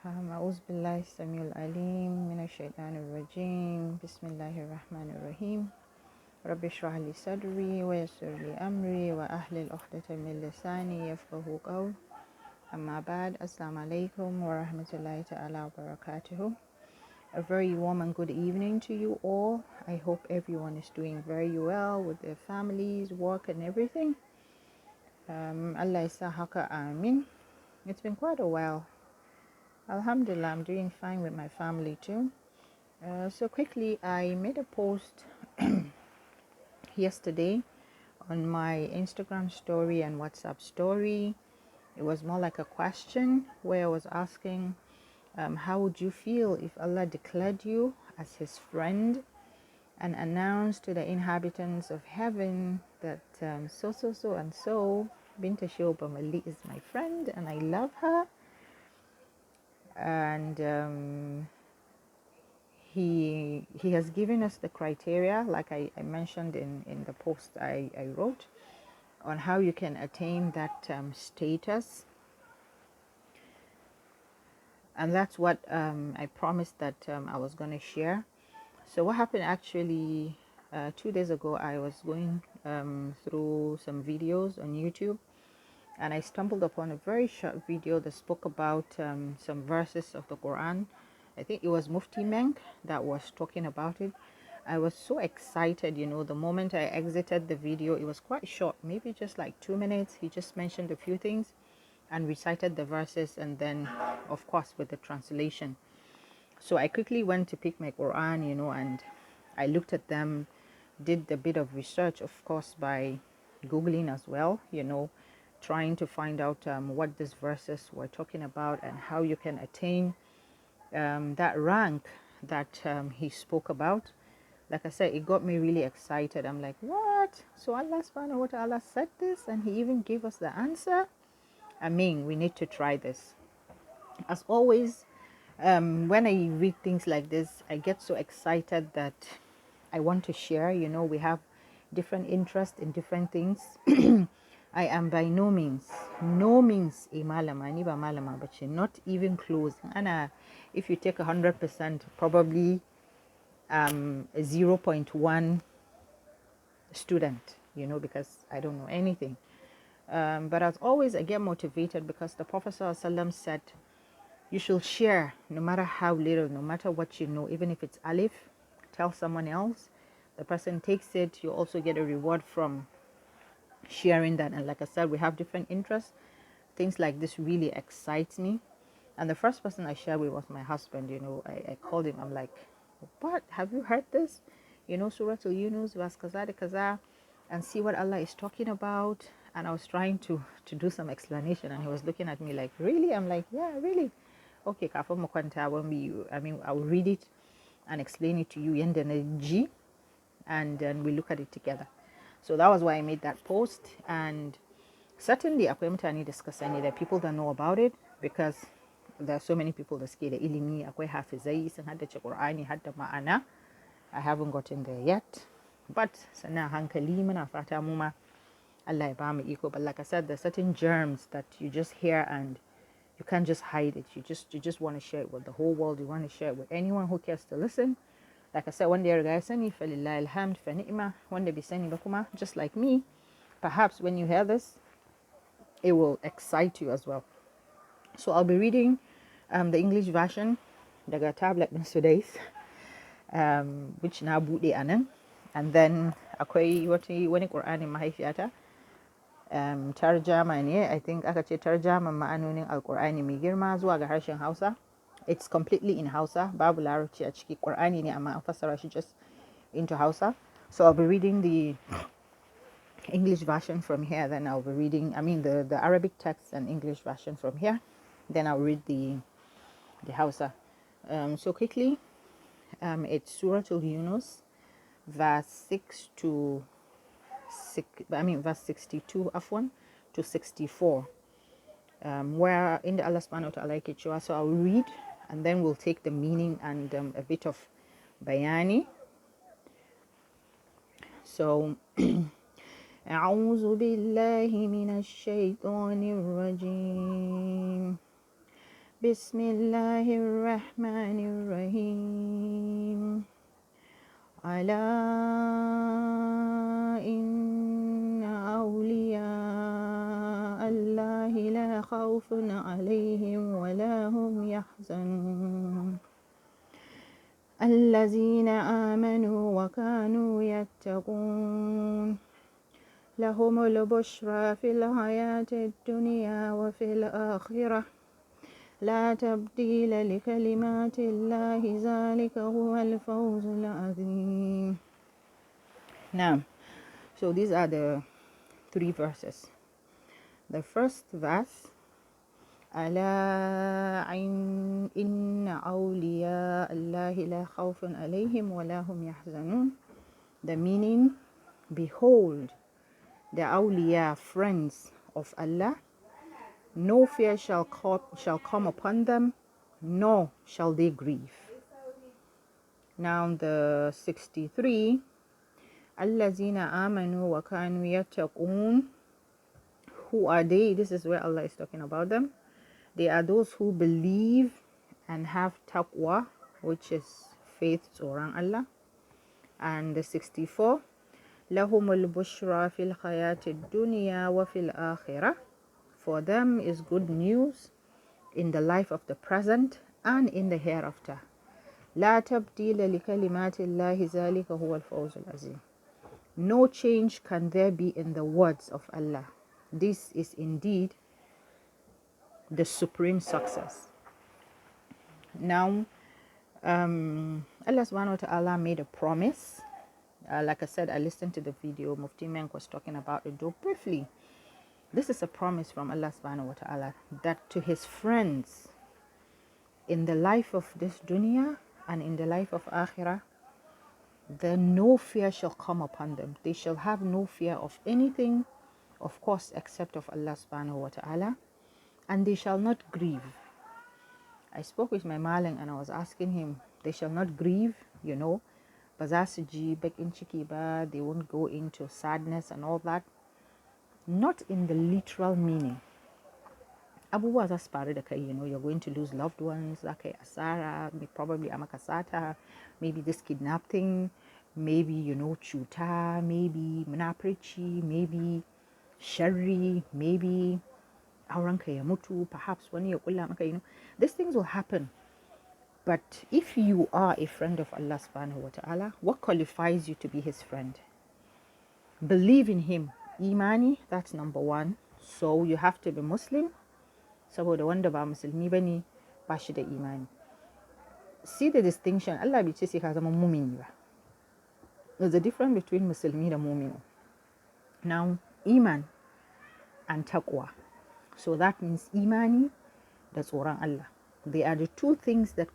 أعوذ بالله السميع العليم من الشيطان الرجيم بسم الله الرحمن الرحيم رب اشرح لي صدري ويسر لي أمري وأحلل عقدة من لساني يفقهوا قولي أما بعد السلام عليكم ورحمة الله تعالى وبركاته. A very warm and good evening to you all. I hope everyone is doing very well with their families, work and everything. Allah isa haka amin. It's been quite a while. Alhamdulillah, I'm doing fine with my family too. So quickly, I made a post yesterday on my Instagram story and WhatsApp story. It was more like a question where I was asking, how would you feel if Allah declared you as his friend and announced to the inhabitants of heaven that so and so Binta Shoba Mali is my friend and I love her, and he has given us the criteria, like I mentioned in the post I wrote, on how you can attain that status. And that's what I promised that I was going to share. So what happened actually, 2 days ago, I was going through some videos on YouTube, and I stumbled upon a very short video that spoke about some verses of the Quran. I think it was Mufti Menk that was talking about it. I was so excited, the moment I exited the video. It was quite short, maybe just like 2 minutes. He just mentioned a few things and recited the verses, and then of course with the translation. So I quickly went to pick my Quran, and I looked at them, did a bit of research, of course, by Googling as well, trying to find out what these verses were talking about and how you can attain that rank that he spoke about. Like I said, it got me really excited. I'm like, what? So Allah subhanahu wa ta'ala said this and he even gave us the answer? I mean, we need to try this. As always, when I read things like this, I get so excited that I want to share. We have different interests in different things. I am by no means a malama, ni ba malama, but not even close. And if you take 100%, probably a 0.1 student, because I don't know anything. But as always, I get motivated because the Prophet ﷺ said, you should share no matter how little, no matter what you know, even if it's alif, tell someone else. The person takes it, you also get a reward from sharing that. And like I said, we have different interests. Things like this really excites me. And the first person I shared with was my husband. I called him. I'm like, what? Have you heard this? Surah Al-Yunus, verse kaza de kaza, and see what Allah is talking about. And I was trying to do some explanation, and he was looking at me like, really? I'm like, yeah, really. Okay, kafin mu kwanta, I will read it and explain it to you in the G, and then we look at it together. So that was why I made that post. And certainly akwai mutane da suka sani, there are people that know about it, because there are so many people da suke da ilimi. Akwai hafizai sun haddace Qur'ani hadda ma'ana. I haven't gotten there yet, but sannan hankali muna fata mu ma Allah ya bamu iko. But like I said, there's certain germs that you just hear and you can't just hide it. You just want to share it with the whole world. You want to share it with anyone who cares to listen. Like I said, one day ya riga ya sani, falillahi alhamd, fa ni'ma. Wanda bai sani ba kuma, just like me, perhaps when you hear this, it will excite you as well. So I'll be reading the English version daga tablet din today's, which na bude anan, and then akwai wani Qur'anin mahaifiyata, tarjama ne, I think aka ce tarjama ma'anonin alkur'ani mai girma zuwa ga harshen Hausa. It's completely in Hausa, babu larabci a ciki. Qur'ani ne amma an fassara shi just into Hausa. So I'll be reading the English version from here, then I'll be reading the Arabic text and English version from here, then I'll read the Hausa. So quickly, it's Surah Al-Yunus, verse 62 to 64, where in the Allah subhanahu wa ta'ala, so I'll read and then we'll take the meaning and a bit of bayani. So أعوذ بالله من الشيطان الرجيم بسم الله الرحمن الرحيم ألا إن أولياء الله لا خوف عليهم ولا هم يحزنون الذين آمنوا وكانوا يتقون لهم البشرى في الحياة الدنيا وفي الآخرة لا تبديل لكلمات الله ذلك هو الفوز العظيم. Now, so these are the 3 verses. The first verse, ألا إن أولياء الله لا خوف عليهم ولا هم يحزنون. The meaning, behold, the awliya, friends of Allah, no fear shall come upon them, nor shall they grieve. Now the 63, Allazina amanu wa kanu yattaqun. Who are they? This is where Allah is talking about them. They are those who believe and have taqwa, which is faith around Allah. And the 64, lahumul bushra fil hayati dunya wa fil akhirah. For them is good news in the life of the present and in the hereafter. لا تبديل لكلمات الله ذلك هو الفوز العظيم. No change can there be in the words of Allah. This is indeed the supreme success. Now, Allah subhanahu wa ta'ala made a promise. Like I said, I listened to the video Mufti Menk was talking about it, though briefly. This is a promise from Allah subhanahu wa ta'ala that to his friends in the life of this dunya and in the life of akhirah, then no fear shall come upon them. They shall have no fear of anything, of course, except of Allah subhanahu wa ta'ala, and they shall not grieve. I spoke with my maling and I was asking him, they shall not grieve, you know, bazasuji, bakin chiki ba, they won't go into sadness and all that. Not in the literal meaning. Abubuwa za su faru da kai, you know, you're going to lose loved ones, za ka yi asara, probably a maka sata, maybe this kidnapping, maybe, you know, cuta, maybe munafurci, maybe sharri, maybe aurenka ya mutu, perhaps wani ya kulla maka, you know, these things will happen. But if you are a friend of Allah subhanahu wa ta'ala, what qualifies you to be his friend? Believe in him. Imani, that's number 1. So you have to be Muslim. Saboda wanda ba musulmi bane ba shi da imani. See the distinction. Allah bai ce sai ka zama mumini ba. There's a difference between musulmi da mumini. Now, iman and taqwa. So that means imani da tsoron Allah. They are the 2 things that